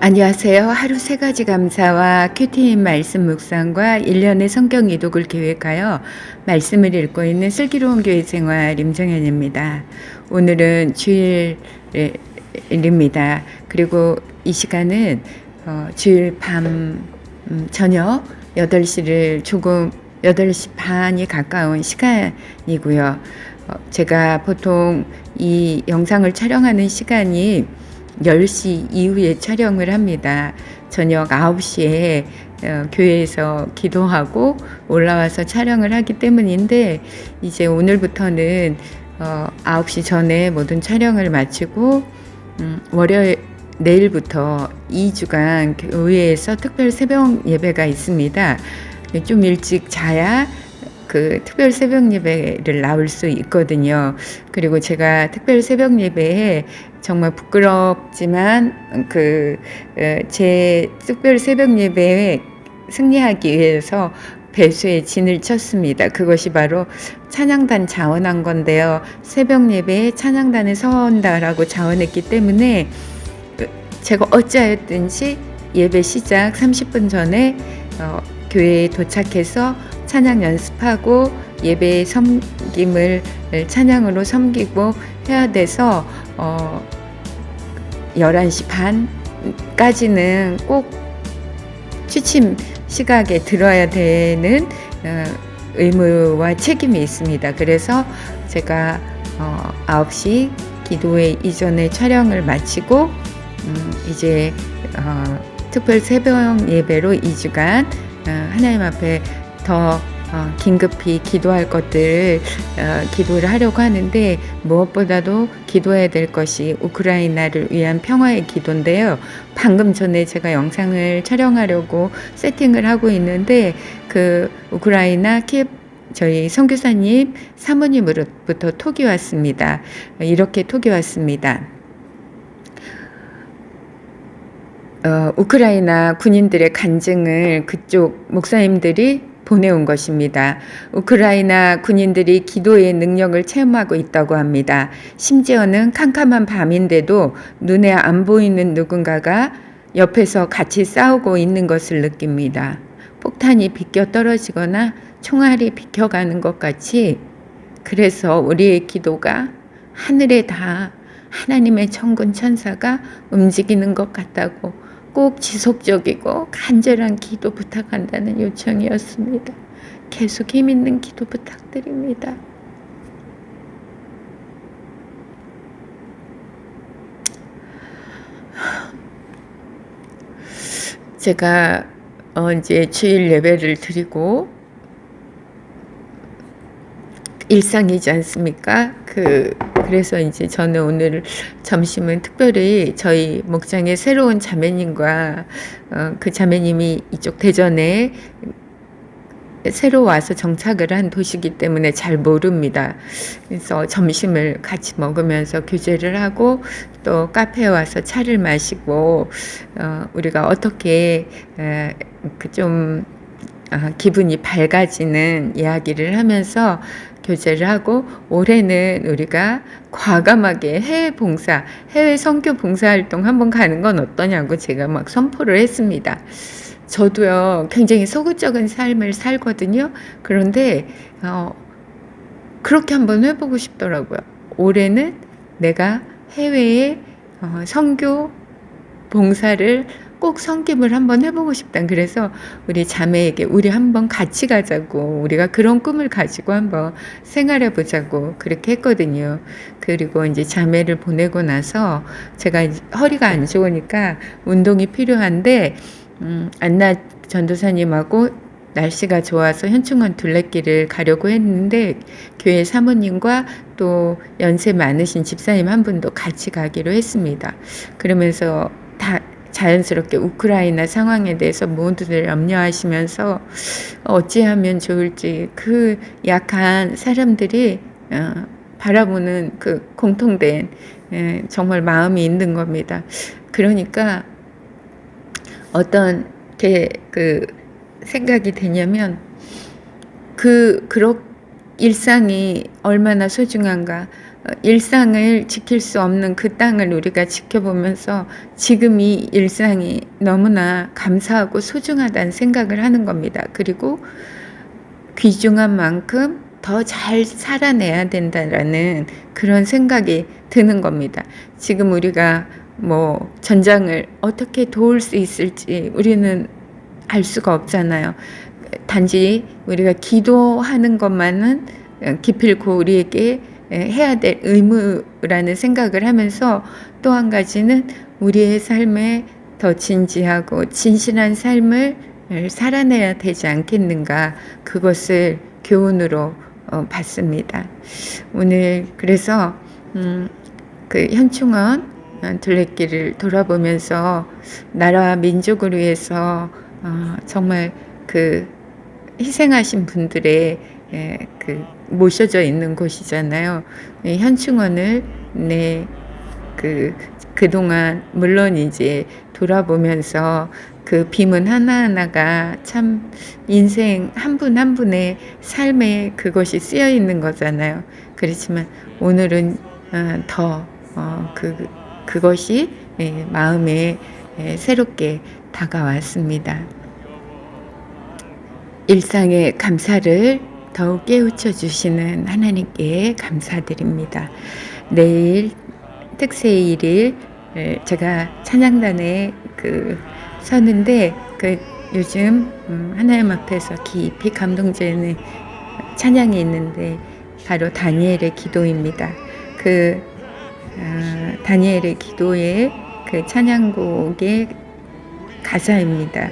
안녕하세요. 하루 세 가지 감사와 큐티인 말씀 묵상과 1년의 성경 이독을 계획하여 말씀을 읽고 있는 슬기로운 교회 생활 임정현입니다. 오늘은 주일입니다. 그리고 이 시간은 주일 밤 저녁 8시 반이 가까운 시간이고요. 제가 보통 이 영상을 촬영하는 시간이 10시 이후에 촬영을 합니다. 저녁 9시에 교회에서 기도하고 올라와서 촬영을 하기 때문인데, 이제 오늘부터는 9시 전에 모든 촬영을 마치고 내일부터 2주간 교회에서 특별 새벽 예배가 있습니다. 좀 일찍 자야 그 특별 새벽 예배를 나올 수 있거든요. 그리고 제가 특별 새벽 예배에 정말 부끄럽지만 제 특별 새벽 예배에 승리하기 위해서 배수의 진을 쳤습니다. 그것이 바로 찬양단 자원한 건데요. 새벽 예배에 찬양단을 서원다라고 자원했기 때문에 제가 어찌하였든지 예배 시작 30분 전에 교회에 도착해서 찬양 연습하고 예배 섬김을 찬양으로 섬기고 해야 돼서 11시 반까지는 꼭 취침 시각에 들어야 되는 의무와 책임이 있습니다. 그래서 제가 9시 기도회 이전에 촬영을 마치고 이제 특별 새벽 예배로 2주간 하나님 앞에 더 긴급히 기도할 것들을 기도를 하려고 하는데, 무엇보다도 기도해야 될 것이 우크라이나를 위한 평화의 기도인데요. 방금 전에 제가 영상을 촬영하려고 세팅을 하고 있는데 그 우크라이나 키예프 저희 선교사님 사모님으로부터 톡이 왔습니다. 이렇게 톡이 왔습니다. 우크라이나 군인들의 간증을 그쪽 목사님들이 보내온 것입니다. 우크라이나 군인들이 기도의 능력을 체험하고 있다고 합니다. 심지어는 캄캄한 밤인데도 눈에 안 보이는 누군가가 옆에서 같이 싸우고 있는 것을 느낍니다. 폭탄이 비껴 떨어지거나 총알이 비켜가는 것 같이, 그래서 우리의 기도가 하늘에 다 하나님의 천군 천사가 움직이는 것 같다고 꼭 지속적이고 간절한 기도 부탁한다는 요청이었습니다. 계속 힘있는 기도 부탁드립니다. 제가 이제 주일 예배를 드리고 일상이지 않습니까? 그래서 이제 저는 오늘 점심은 특별히 저희 목장의 새로운 자매님과 그 자매님이 이쪽 대전에 새로 와서 정착을 한 도시이기 때문에 잘 모릅니다. 그래서 점심을 같이 먹으면서 교제를 하고 또 카페에 와서 차를 마시고 우리가 어떻게 좀 기분이 밝아지는 이야기를 하면서 교제를 하고, 올해는 우리가 과감하게 해외 선교 봉사활동 한번 가는 건 어떠냐고 제가 막 선포를 했습니다. 저도요 굉장히 소극적인 삶을 살거든요. 그런데 그렇게 한번 해보고 싶더라고요. 올해는 내가 해외에 선교 봉사를 꼭 섬김을 한번 해보고 싶다. 그래서 우리 자매에게 우리 한번 같이 가자고, 우리가 그런 꿈을 가지고 한번 생활해 보자고 그렇게 했거든요. 그리고 이제 자매를 보내고 나서 제가 허리가 안 좋으니까 운동이 필요한데 안나 전도사님하고 날씨가 좋아서 현충원 둘레길을 가려고 했는데 교회 사모님과 또 연세 많으신 집사님 한 분도 같이 가기로 했습니다. 그러면서 다 자연스럽게 우크라이나 상황에 대해서 모두들 염려하시면서 어찌하면 좋을지 그 약한 사람들이 바라보는 그 공통된 정말 마음이 있는 겁니다. 그러니까 어떤 그 생각이 되냐면 일상이 얼마나 소중한가. 일상을 지킬 수 없는 그 땅을 우리가 지켜보면서 지금 이 일상이 너무나 감사하고 소중하다는 생각을 하는 겁니다. 그리고 귀중한 만큼 더 잘 살아내야 된다라는 그런 생각이 드는 겁니다. 지금 우리가 뭐 전장을 어떻게 도울 수 있을지 우리는 알 수가 없잖아요. 단지 우리가 기도하는 것만은 기필코 우리에게 해야 될 의무라는 생각을 하면서, 또 한 가지는 우리의 삶에 더 진지하고 진실한 삶을 살아내야 되지 않겠는가, 그것을 교훈으로 봤습니다. 오늘 그래서 그 현충원 둘레길을 돌아보면서 나라와 민족을 위해서 정말 그 희생하신 분들의 그 모셔져 있는 곳이잖아요. 현충원을 그동안 물론 이제 돌아보면서 그 비문 하나하나가 참 인생 한 분 한 분의 삶에 그것이 쓰여 있는 거잖아요. 그렇지만 오늘은 더 그것이 마음에 새롭게 다가왔습니다. 일상의 감사를 더욱 깨우쳐 주시는 하나님께 감사드립니다. 내일 특세일일 제가 찬양단에 서는데 요즘 하나님 앞에서 깊이 감동되는 찬양이 있는데 바로 다니엘의 기도입니다. 다니엘의 기도의 그 찬양곡의 가사입니다.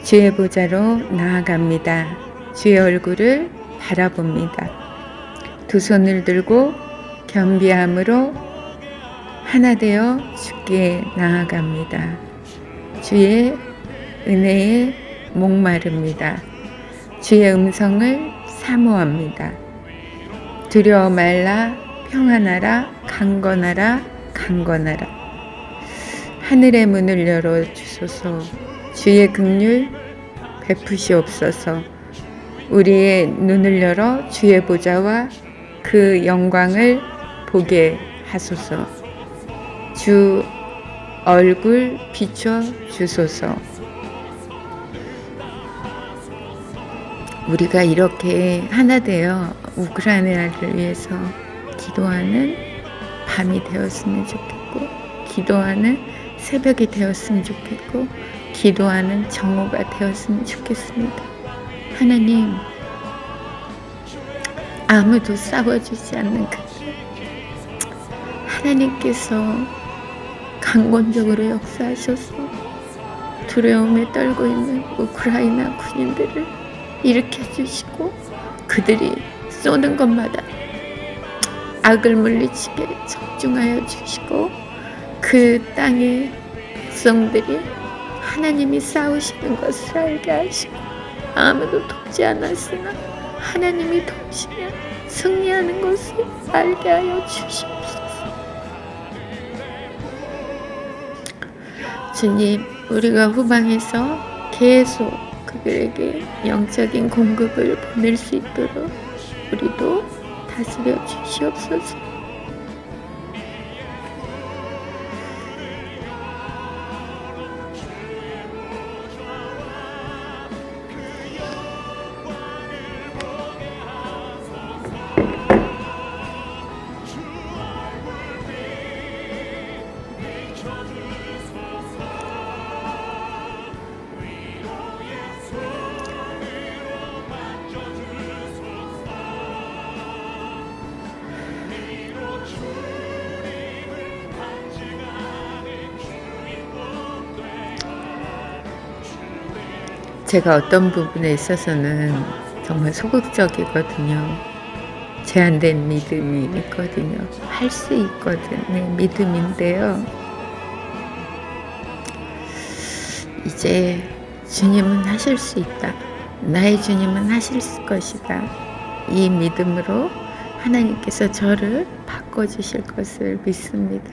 주의 보좌로 나아갑니다. 주의 얼굴을 바라봅니다. 두 손을 들고 겸비함으로 하나 되어 주께 나아갑니다. 주의 은혜에 목마릅니다. 주의 음성을 사모합니다. 두려워 말라, 평안하라, 강건하라, 강건하라. 하늘의 문을 열어주소서. 주의 긍휼 베푸시옵소서. 우리의 눈을 열어 주의 보좌와 그 영광을 보게 하소서. 주 얼굴 비춰 주소서. 우리가 이렇게 하나 되어 우크라이나를 위해서 기도하는 밤이 되었으면 좋겠고, 기도하는 새벽이 되었으면 좋겠고, 기도하는 정오가 되었으면 좋겠습니다. 하나님, 아무도 싸워주지 않는 그들, 하나님께서 강권적으로 역사하셔서 두려움에 떨고 있는 우크라이나 군인들을 일으켜주시고, 그들이 쏘는 것마다 악을 물리치게 적중하여 주시고, 그 땅의 백성들이 하나님이 싸우시는 것을 알게 하시고, 아무도 돕지 않았으나 하나님이 돕시면 승리하는 것을 알게 하여 주시옵소서. 주님, 우리가 후방에서 계속 그들에게 영적인 공급을 보낼 수 있도록 우리도 다스려 주시옵소서. 제가 어떤 부분에 있어서는 정말 소극적이거든요. 제한된 믿음이 있거든요. 할 수 있거든요. 믿음인데요. 이제 주님은 하실 수 있다. 나의 주님은 하실 것이다. 이 믿음으로 하나님께서 저를 바꿔주실 것을 믿습니다.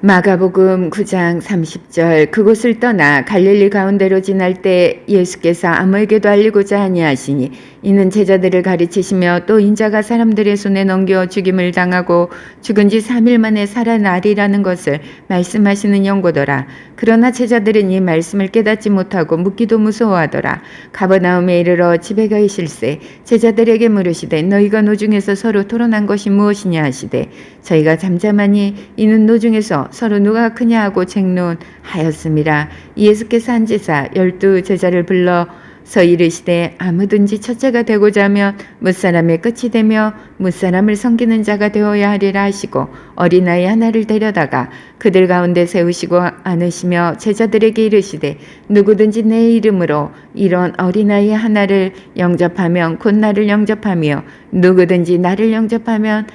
마가복음 9장 30절 그곳을 떠나 갈릴리 가운데로 지날 때 예수께서 아무에게도 알리고자 아니하시니 이는 제자들을 가르치시며 또 인자가 사람들의 손에 넘겨 죽임을 당하고 죽은 지 3일 만에 살아나리라는 것을 말씀하시는 연고더라. 그러나 제자들은 이 말씀을 깨닫지 못하고 묻기도 무서워하더라. 가버나움에 이르러 집에 가 있을새 제자들에게 물으시되 너희가 노중에서 서로 토론한 것이 무엇이냐 하시되 저희가 잠잠하니 이는 노중에서 서로 누가 크냐 하고 쟁론하였습니다. 예수께서 앉으사 12 제자를 불러서 이르시되 아무든지 첫째가 되고자 하면 뭇사람의 끝이 되며 뭇사람을 섬기는 자가 되어야 하리라 하시고 어린아이 하나를 데려다가 그들 가운데 세우시고 안으시며 제자들에게 이르시되 누구든지 내 이름으로 이런 어린아이 하나를 영접하면 곧 나를 영접하며 누구든지 나를 영접하면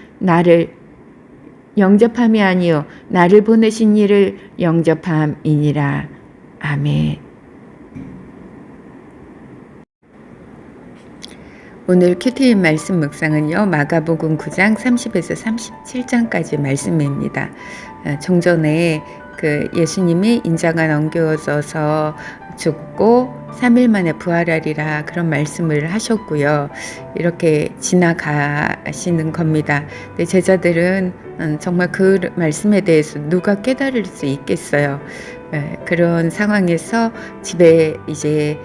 영접함이 아니요 나를 보내신 이를 영접함이니라. 아멘. 오늘 큐티인 말씀 묵상은요. 마가복음 9장 30에서 37장까지 말씀입니다. 종전에 예수님이 인자가 넘겨져서 죽고 3일 만에 부활하리라 그런 말씀을 하셨고요. 이렇게 지나가시는 겁니다. 근데 제자들은 정말 그 말씀에 대해서 누가 깨달을 수 있겠어요. 그런 상황에서 집에 이제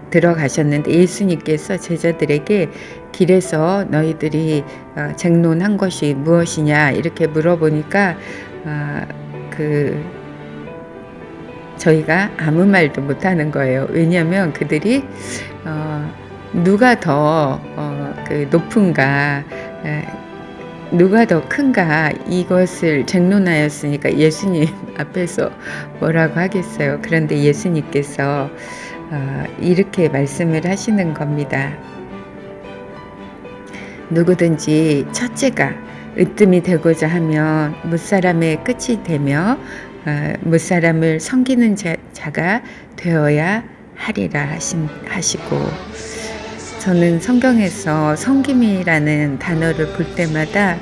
들어가셨는데 예수님께서 제자들에게 길에서 너희들이 쟁론한 것이 무엇이냐 이렇게 물어보니까 저희가 아무 말도 못하는 거예요. 왜냐하면 그들이 누가 더 높은가 누가 더 큰가 이것을 쟁론하였으니까 예수님 앞에서 뭐라고 하겠어요. 그런데 예수님께서 이렇게 말씀을 하시는 겁니다. 누구든지 첫째가 으뜸이 되고자 하면 뭇사람의 끝이 되며 뭇사람을 섬기는 자가 되어야 하리라 하시고 저는 성경에서 섬김이라는 단어를 볼 때마다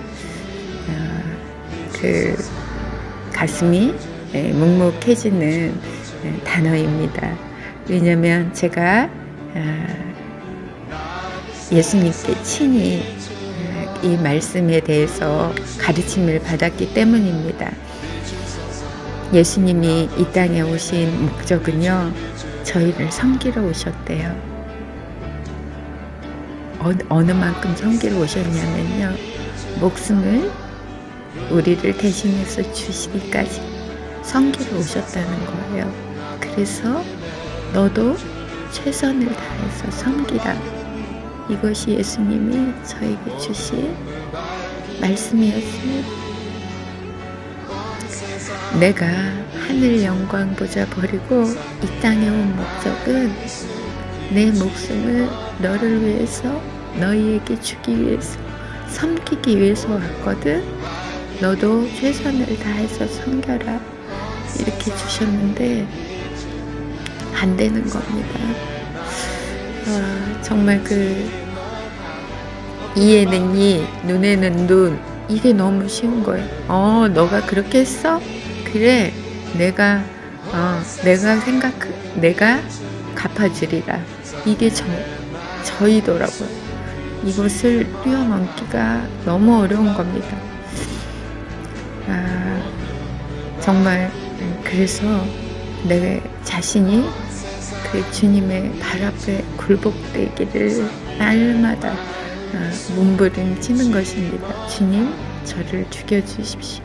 가슴이 묵묵해지는 단어입니다. 왜냐하면 제가 예수님께 친히 이 말씀에 대해서 가르침을 받았기 때문입니다. 예수님이 이 땅에 오신 목적은요, 저희를 섬기러 오셨대요. 어느 만큼 섬기러 오셨냐면요, 목숨을 우리를 대신해서 주시기까지 섬기러 오셨다는 거예요. 그래서 너도 최선을 다해서 섬기라. 이것이 예수님이 저에게 주신 말씀이었습니다. 내가 하늘 영광보다 버리고 이 땅에 온 목적은 내 목숨을 너를 위해서 너희에게 주기 위해서 섬기기 위해서 왔거든. 너도 최선을 다해서 섬겨라. 이렇게 주셨는데 안 되는 겁니다. 정말 이에는 이, 눈에는 눈, 이게 너무 쉬운 거예요. 너가 그렇게 했어? 그래, 내가 갚아주리라. 이게 저이더라고요. 이것을 뛰어넘기가 너무 어려운 겁니다. 정말 그래서 내 자신이 주님의 발 앞에 굴복되기를 날마다 몸부림치는 것입니다. 주님, 저를 죽여주십시오.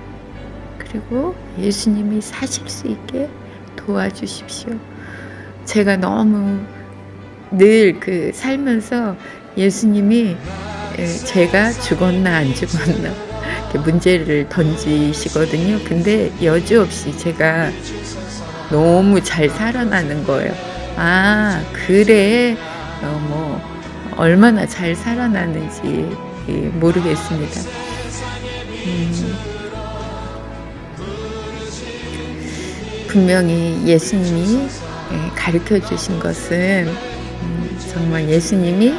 그리고 예수님이 사실 수 있게 도와주십시오. 제가 너무 늘 살면서 예수님이 제가 죽었나 안 죽었나 문제를 던지시거든요. 근데 여지없이 제가 너무 잘 살아나는 거예요. 그래, 얼마나 잘 살아나는지 모르겠습니다. 분명히 예수님이 가르쳐 주신 것은 정말 예수님이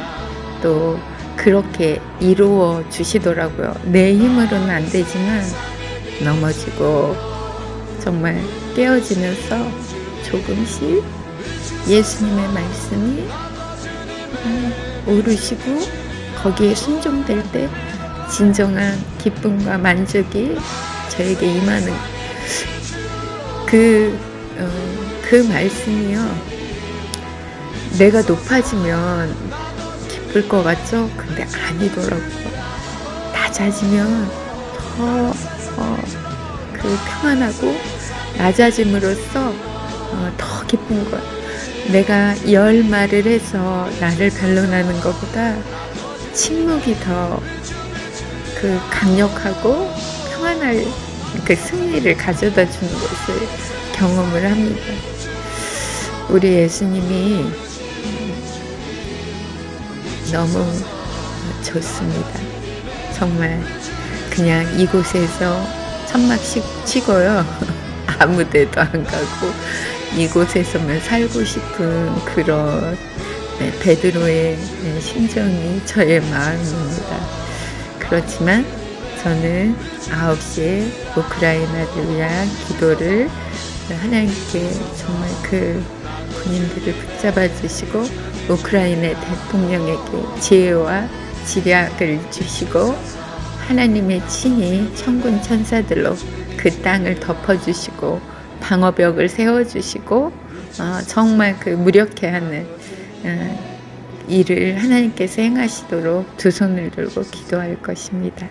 또 그렇게 이루어 주시더라고요. 내 힘으로는 안 되지만 넘어지고 정말 깨어지면서 조금씩 예수님의 말씀이 오르시고 거기에 순종될 때 진정한 기쁨과 만족이 저에게 임하는 그 말씀이요. 내가 높아지면 기쁠 것 같죠? 근데 아니더라고요. 낮아지면 더 그 평안하고 낮아짐으로써 더 기쁜 거야. 내가 열 말을 해서 나를 변론하는 것보다 침묵이 더 그 강력하고 평안할 그 승리를 가져다 주는 것을 경험을 합니다. 우리 예수님이 너무 좋습니다. 정말 그냥 이곳에서 천막 치고요. 아무 데도 안 가고 이곳에서만 살고 싶은 그런 베드로의 심정이 저의 마음입니다. 그렇지만 저는 9시에 우크라이나를 위한 기도를 하나님께 정말 그 군인들을 붙잡아 주시고 우크라이나 대통령에게 지혜와 지략을 주시고 하나님의 친히 천군 천사들로 그 땅을 덮어주시고 방어벽을 세워주시고 정말 그 무력해 하는 일을 하나님께서 행하시도록 두 손을 들고 기도할 것입니다.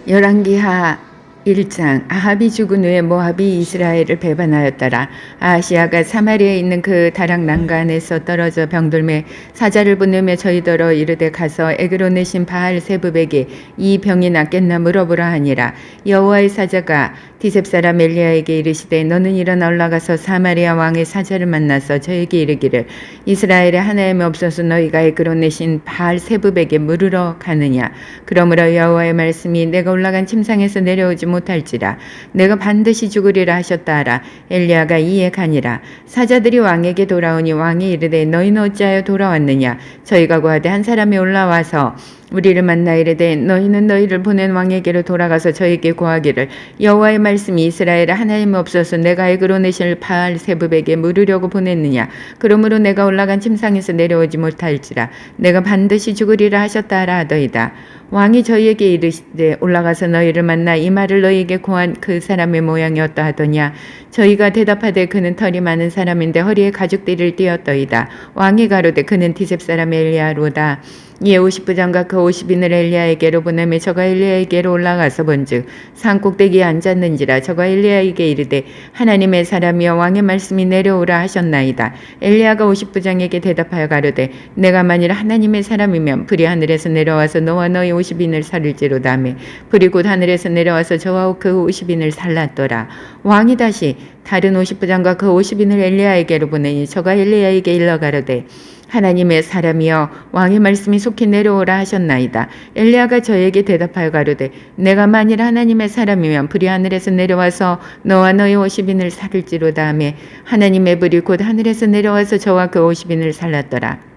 열왕기하 1장. 아합이 죽은 후에 모압이 이스라엘을 배반하였더라. 아하시아가 사마리아에 있는 그 다락 난간에서 떨어져 병들매 사자를 보내며 저희더러 이르되 가서 에그론의 신 바알 세부백에 이 병이 낫겠나 물어보라 하니라. 여호와의 사자가 디셉 사람 엘리야에게 이르시되 너는 일어나 올라가서 사마리아 왕의 사자를 만나서 저에게 이르기를 이스라엘에 하나님이 없어서 너희가 에그론의 신 바알 세부백에 물으러 가느냐. 그러므로 여호와의 말씀이 내가 올라간 침상에서 내려오지 못할지라 내가 반드시 죽으리라 하셨다 하라. 엘리야가 이에 가니라. 사자들이 왕에게 돌아오니 왕이 이르되 너희는 어찌하여 돌아왔느냐. 저희가 구하되 한 사람이 올라와서 우리를 만나 이르되 너희는 너희를 보낸 왕에게로 돌아가서 저에게 구하기를 여호와의 말씀이 이스라엘에 하나님이 없어서 내가 에그론의 바알 세부백에 물으려고 보냈느냐. 그러므로 내가 올라간 침상에서 내려오지 못할지라 내가 반드시 죽으리라 하셨다 하라 하더이다. 왕이 저희에게 이르시되 올라가서 너희를 만나 이 말을 너희에게 고한 그 사람의 모양이 어떠하더냐. 저희가 대답하되 그는 털이 많은 사람인데 허리에 가죽띠를 띠었더이다. 왕이 가로되 그는 디셉 사람 엘리야로다. 이에 50부장과 그 50인을 엘리야에게로 보내며 저가 엘리야에게로 올라가서 본즉 산 꼭대기에 앉았는지라. 저가 엘리야에게 이르되 하나님의 사람이여 왕의 말씀이 내려오라 하셨나이다. 엘리야가 50부장에게 대답하여 가로되 내가 만일 하나님의 사람이면 불이 하늘에서 내려와서 너와 너희 50인을 살릴지로다 하매 불이 곧 하늘에서 내려와서 저와 그 50인을 살랐더라. 왕이 다시 다른 50부장과 그 50인을 엘리야에게로 보내니 저가 엘리야에게 일러 가로되 하나님의 사람이여 왕의 말씀이 속히 내려오라 하셨나이다. 엘리야가 저에게 대답하여 가로되 내가 만일 하나님의 사람이면 불이 하늘에서 내려와서 너와 너의 50인을 살릴지로다 하매 하나님의 불이 곧 하늘에서 내려와서 저와 그 50인을 살랐더라.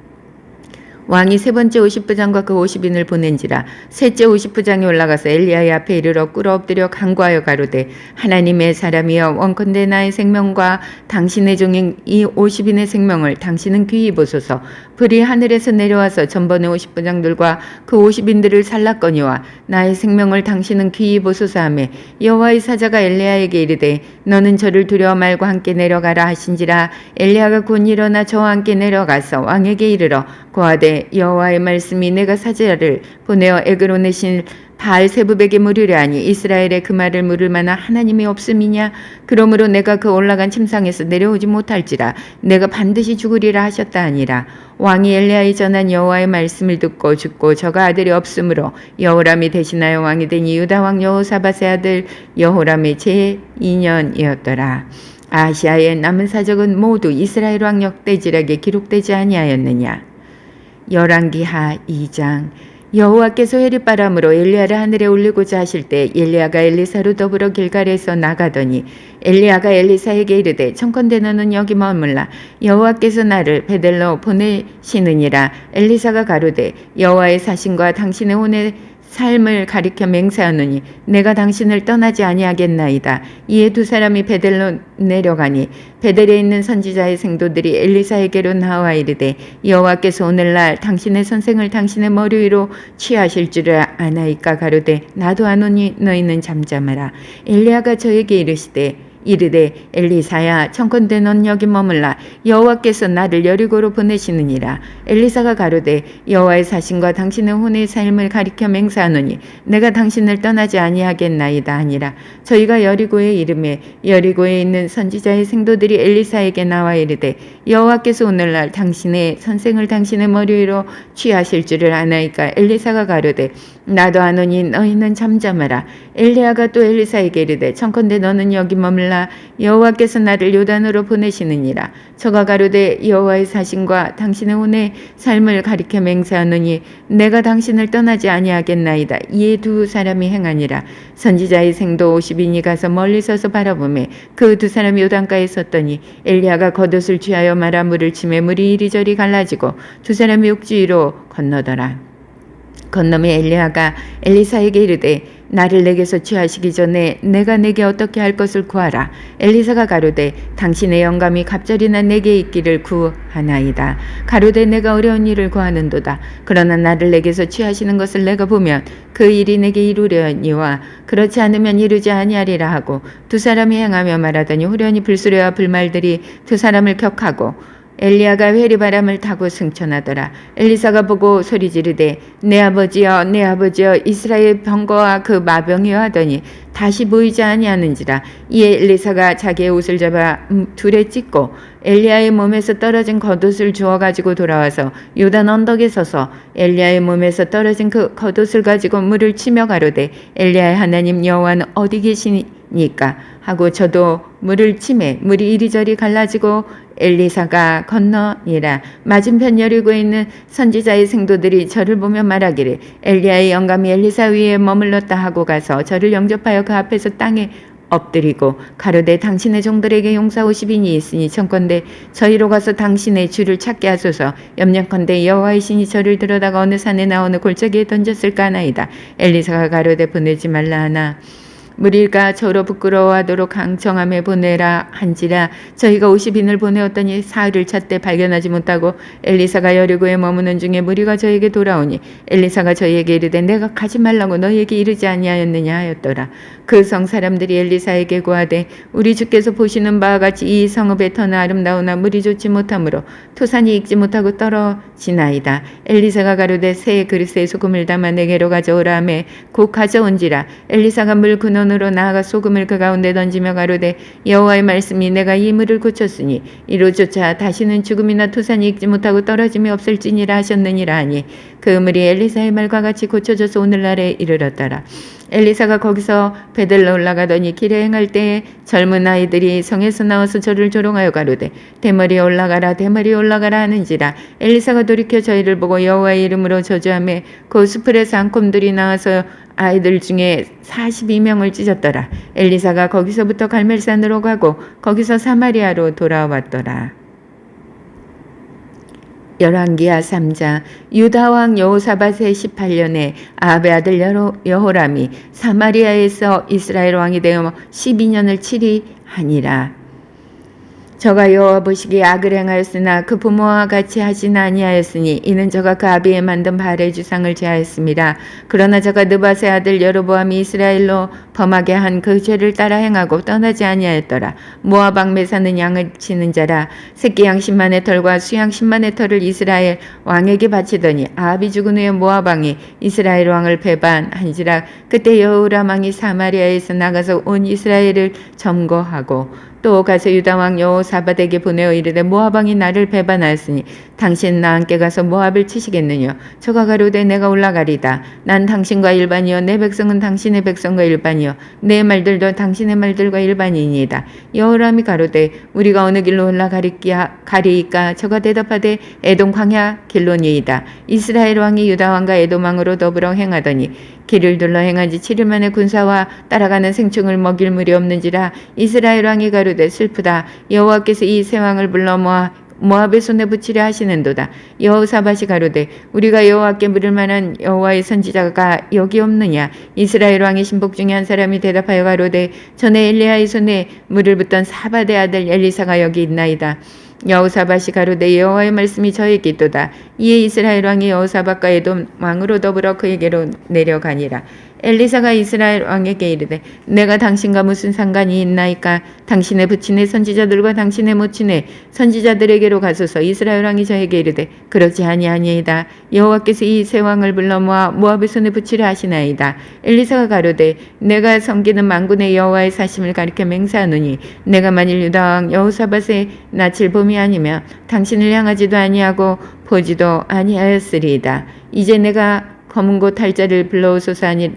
왕이 세 번째 50부장과 그 50인을 보낸지라. 셋째 50부장이 올라가서 엘리야의 앞에 이르러 꿇어 엎드려 간구하여 가로되 하나님의 사람이여 원컨대 나의 생명과 당신의 종인 이 50인의 생명을 당신은 귀히 보소서. 불이 하늘에서 내려와서 전번의 50부장들과 그 50인들을 살랐거니와 나의 생명을 당신은 귀히 보소서 하매 여호와의 사자가 엘리야에게 이르되 너는 저를 두려워 말고 함께 내려가라 하신지라. 엘리야가 곧 일어나 저와 함께 내려가서 왕에게 이르러 고하되 여호와의 말씀이 내가 사자를 보내어 에그론의 신 바알 세부백에 물으려 하니 이스라엘에 그 말을 물을 만한 하나님이 없음이냐. 그러므로 내가 그 올라간 침상에서 내려오지 못할지라 내가 반드시 죽으리라 하셨다 하니라. 왕이 엘리야의 전한 여호와의 말씀을 듣고 죽고 저가 아들이 없으므로 여호람이 대신하여 왕이 되니 유다 왕 여호사밧의 아들 여호람의 제2년이었더라. 아시아의 남은 사적은 모두 이스라엘 왕 역대지략에 기록되지 아니하였느냐. 열왕기하 2장. 여호와께서 회리바람으로 엘리야를 하늘에 올리고자 하실 때 엘리야가 엘리사로 더불어 길갈에서 나가더니 엘리야가 엘리사에게 이르되 청컨대 너는 여기 머물라 여호와께서 나를 베델로 보내시느니라. 엘리사가 가로되 여호와의 사신과 당신의 혼의 삶을 가리켜 맹세하노니 내가 당신을 떠나지 아니하겠나이다. 이에 두 사람이 베델로 내려가니 베델에 있는 선지자의 생도들이 엘리사에게로 나와 이르되 여호와께서 오늘날 당신의 선생을 당신의 머리 위로 취하실 줄을 아나이까. 가로되 나도 아노니 너희는 잠잠하라. 엘리야가 저에게 이르되 엘리사야 청컨대 넌 여기 머물라 여호와께서 나를 여리고로 보내시느니라. 엘리사가 가로되 여호와의 사신과 당신의 혼의 삶을 가리켜 맹세하노니 내가 당신을 떠나지 아니하겠나이다 하니라. 저희가 여리고에 이르매 여리고에 있는 선지자의 생도들이 엘리사에게 나와 이르되 여호와께서 오늘날 당신의 선생을 당신의 머리 위로 취하실 줄을 아나이까. 엘리사가 가로되 나도 아노니 너희는 잠잠하라. 엘리야가 또 엘리사에게 이르되 청컨대 너는 여기 머물라 여호와께서 나를 요단으로 보내시느니라. 저가 가로되 여호와의 사신과 당신의 혼의 삶을 가리켜 맹세하노니 내가 당신을 떠나지 아니하겠나이다. 이에 두 사람이 행하니라. 선지자의 생도 50인이 가서 멀리 서서 바라보매 그 두 사람이 요단가에 섰더니 엘리야가 겉옷을 취하여 말아 물을 치매 물이 이리저리 갈라지고 두 사람이 육지위로 건너더라. 건너매 엘리야가 엘리사에게 이르되 나를 내게서 취하시기 전에 내가 내게 어떻게 할 것을 구하라. 엘리사가 가로되 당신의 영감이 갑절이나 내게 있기를 구하나이다. 가로되 내가 어려운 일을 구하는도다. 그러나 나를 내게서 취하시는 것을 내가 보면 그 일이 내게 이루려니와 그렇지 않으면 이루지 아니하리라 하고 두 사람이 행하며 말하더니 후련히 불수레와 불말들이 두 사람을 격하고 엘리야가 회리바람을 타고 승천하더라. 엘리사가 보고 소리 지르되 내 아버지여 내 아버지여 이스라엘 병거와 그 마병이여 하더니 다시 보이지 아니하는지라. 이에 엘리사가 자기의 옷을 잡아 둘에 찢고 엘리야의 몸에서 떨어진 겉옷을 주워 가지고 돌아와서 요단 언덕에 서서 엘리야의 몸에서 떨어진 그 겉옷을 가지고 물을 치며 가로되 엘리야의 하나님 여호와는 어디 계시니까 하고 저도 물을 치매 물이 이리저리 갈라지고 엘리사가 건너니라. 맞은편 여리고에 있는 선지자의 생도들이 저를 보며 말하기를 엘리야의 영감이 엘리사 위에 머물렀다 하고 가서 저를 영접하여 그 앞에서 땅에 엎드리고 가로되 당신의 종들에게 용사 50인이 있으니 청컨대 저희로 가서 당신의 주를 찾게 하소서. 염려컨대 여호와의 신이 저를 들여다가 어느 산에 나오는 골짜기에 던졌을까 하나이다. 엘리사가 가로되 보내지 말라 하나 무리가 저로 부끄러워하도록 강청함에 보내라 한지라. 저희가 50인을 보내었더니 사흘을 찾되 발견하지 못하고 엘리사가 여리고에 머무는 중에 무리가 저에게 돌아오니 엘리사가 저희에게 이르되 내가 가지 말라고 너희에게 이르지 아니하였느냐 하였더라. 그 성 사람들이 엘리사에게 고하되 우리 주께서 보시는 바와 같이 이 성읍의 터는 아름다우나 물이 좋지 못하므로 토산이 익지 못하고 떨어지나이다. 엘리사가 가로되 새 그릇에 소금을 담아 내게로 가져오라 하매 곧 가져온지라. 엘리사가 물 근원으로 나아가 소금을 그 가운데 던지며 가로되 여호와의 말씀이 내가 이 물을 고쳤으니 이로조차 다시는 죽음이나 토산이 익지 못하고 떨어짐이 없을지니라 하셨느니라 하니 그 물이 엘리사의 말과 같이 고쳐져서 오늘날에 이르렀더라. 엘리사가 거기서 베델로 올라가더니 길에 행할 때에 젊은 아이들이 성에서 나와서 저를 조롱하여 가로되 대머리에 올라가라 대머리에 올라가라 하는지라. 엘리사가 돌이켜 저희를 보고 여호와의 이름으로 저주하며 그 수풀에서 앙콤들이 나와서 아이들 중에 42명을 찢었더라. 엘리사가 거기서부터 갈멜산으로 가고 거기서 사마리아로 돌아왔더라. 열왕기하 3장. 유다왕 여호사밧의 18년에 아합의 아들 여호람이 사마리아에서 이스라엘 왕이 되어 12년을 치리하니라. 저가 여호와 보시기에 악을 행하였으나 그 부모와 같이 하진 아니하였으니 이는 저가 그 아비에 만든 바알의 주상을 제하였습니다. 그러나 저가 느밧의 아들 여로보암이 이스라엘로 범하게 한 그 죄를 따라 행하고 떠나지 아니하였더라. 모압 왕매 사는 양을 치는 자라. 새끼 양 10만의 털과 수양 10만의 털을 이스라엘 왕에게 바치더니 아합이 죽은 후에 모압 왕이 이스라엘 왕을 배반한지라. 그때 여호람 왕이 사마리아에서 나가서 온 이스라엘을 점거하고 또 가서 유다 왕 여호사밧에게 보내어 이르되 모압 왕이 나를 배반하였으니 당신 나와 함께 가서 모압을 치시겠느냐. 저가 가로되 내가 올라가리다. 난 당신과 일반이요 내 백성은 당신의 백성과 일반이요 내 말들도 당신의 말들과 일반이니이다. 여호람이 가로되 우리가 어느 길로 올라가리이까. 저가 대답하되 에돔 광야 길로니이다. 이스라엘 왕이 유다 왕과 에돔 왕으로 더불어 행하더니 길을 둘러 행한 지 7일 만에 군사와 따라가는 생충을 먹일 물이 없는지라. 이스라엘 왕이 가로되 슬프다. 여호와께서 이 세 왕을 불러 모압의 손에 붙이려 하시는도다. 여호사밧이 가로되 우리가 여호와께 물을 만한 여호와의 선지자가 여기 없느냐. 이스라엘 왕의 신복 중에 한 사람이 대답하여 가로되 전에 엘리야의 손에 물을 붓던 사밧의 아들 엘리사가 여기 있나이다. 여호사밧이 가로되 여호와의 말씀이 저에게 있도다. 이에 이스라엘 왕이 여호사밧과 에돔 왕으로 더불어 그에게로 내려가니라. 엘리사가 이스라엘 왕에게 이르되 내가 당신과 무슨 상관이 있나이까. 당신의 부친의 선지자들과 당신의 모친의 선지자들에게로 가소서. 이스라엘 왕이 저에게 이르되 그렇지 아니하니이다. 여호와께서 이 세 왕을 불러 모아 모압의 손에 붙이려 하시나이다. 엘리사가 가로되 내가 섬기는 만군의 여호와의 사심을 가리켜 맹세하노니 내가 만일 유다 왕 여호사밧의 낯을 봄이 아니며 당신을 향하지도 아니하고 보지도 아니하였으리이다. 이제 내가 검은 곳 할 자를 불러오소서 하니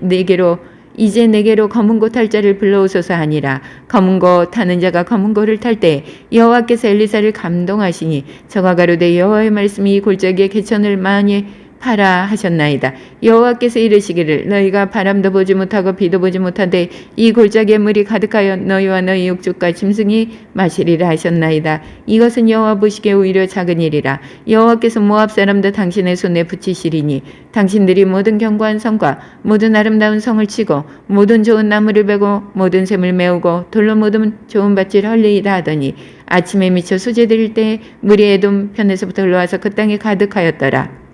이제 내게로 검은 곳 할 자를 불러오소서 하니라. 검은 곳 타는 자가 검은 곳을 탈 때 여호와께서 엘리사를 감동하시니 저가 가로되 여호와의 말씀이 이 골짜기에 개천을 많이 파라 하셨나이다. 여호와께서 이르시기를 너희가 바람도 보지 못하고 비도 보지 못하되 이 골짜기에 물이 가득하여 너희와 너희 육족과 짐승이 마시리라 하셨나이다. 이것은 여호와 보시기에 오히려 작은 일이라. 여호와께서 모압 사람도 당신의 손에 붙이시리니 당신들이 모든 견고한 성과 모든 아름다운 성을 치고 모든 좋은 나무를 베고 모든 샘을 메우고 돌로 모든 좋은 밭을 헐리이다 하더니 아침에 미쳐 수제드릴 때 물이 에돔 편에서부터 흘러와서 그 땅에 가득하였더라.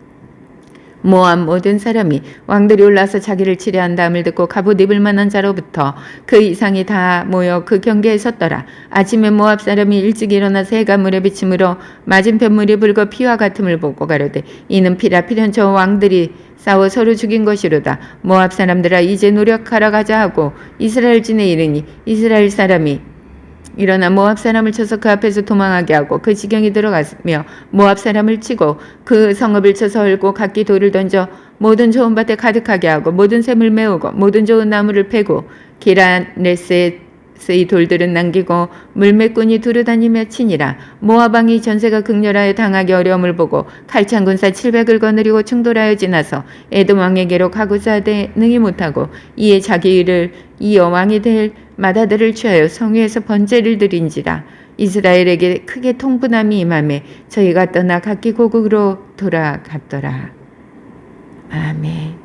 모압 모든 사람이 왕들이 올라서 자기를 치려한 다음을 듣고 갑옷 입을 만한 자로부터 그 이상이 다 모여 그 경계에 섰더라. 아침에 모압 사람이 일찍 일어나서 해가 물에 비침으로 맞은편 물이 붉어 피와 같음을 보고 가로되 이는 피라. 피는 저 왕들이 싸워 서로 죽인 것이로다. 모압 사람들아 이제 노력하러 가자 하고 이스라엘 진에 이르니 이스라엘 사람이 일어나 모압 사람을 쳐서 그 앞에서 도망하게 하고 그 지경에 들어가며 모압 사람을 치고 그 성읍을 쳐서 헐고 각기 돌을 던져 모든 좋은 밭에 가득하게 하고 모든 샘을 메우고 모든 좋은 나무를 패고 기라네셋의 돌들은 남기고 물매꾼이 두루다니며 치니라. 모압 왕이 전세가 극렬하여 당하기 어려움을 보고 칼찬 군사 700을 거느리고 충돌하여 지나서 에돔 왕에게로 가고자 하되 능히 못하고 이에 자기 일을 이어 왕이 될 마다들을 취하여 성위에서 번제를 드린지라. 이스라엘에게 크게 통분함이 임하매 저희가 떠나 각기 고국으로 돌아갔더라. 아멘.